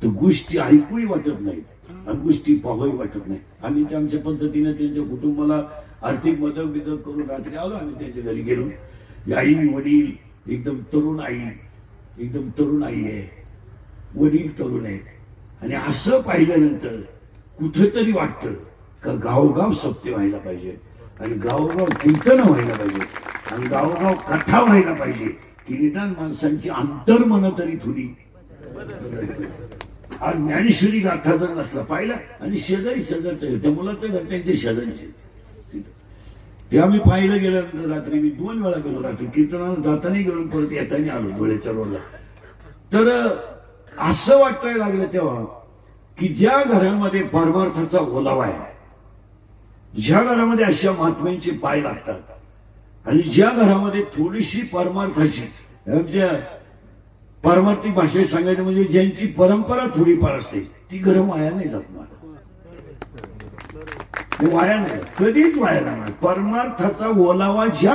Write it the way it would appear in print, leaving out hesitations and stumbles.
तर गोष्टी ऐकूही वाटत नाहीत आणि गोष्टी पाहावी वाटत नाही. आम्ही त्या आमच्या पद्धतीने त्यांच्या कुटुंबाला आर्थिक मदत बिदत करून रात्री आलो. आम्ही त्यांच्या घरी गेलो. आई वडील एकदम तरुण आई, एकदम तरुण आई आहे, वडील तरुण आहेत. आणि असं पाहिल्यानंतर कुठंतरी वाटतं का गावोगाव सत्य व्हायला पाहिजे आणि गावोगाव कीर्तन व्हायला पाहिजे आणि गावोगाव कथा व्हायला पाहिजे की निदान माणसांची अंतर्मन तरी थोडी. आज ज्ञानेश्वरी गाथा जर नसला पाहिला आणि शेजारी शेजारचं त्या मुलाचं घर त्यांच्या शेजारीचे ते आम्ही पाहिलं. गेल्यानंतर रात्री मी 2 वेळा गेलो. रात्री कीर्तनाला जाताना गेलो, परत येताना आलो धुळ्याच्या रोडला. तर असं वाटायला लागलं तेव्हा की ज्या घरामध्ये परमार्थाचा ओलावा आहे, ज्या घरामध्ये अशा महात्म्यांचे पाय लागतात आणि ज्या घरामध्ये थोडीशी परमार्थाची आमच्या पारमार्थिक भाषेत सांगायचं म्हणजे ज्यांची परंपरा थोडीफार असते ती घरं वाया नाही जात. मला वाया नाही, कधीच वाया जाणार. परमार्थाचा ओलावा ज्या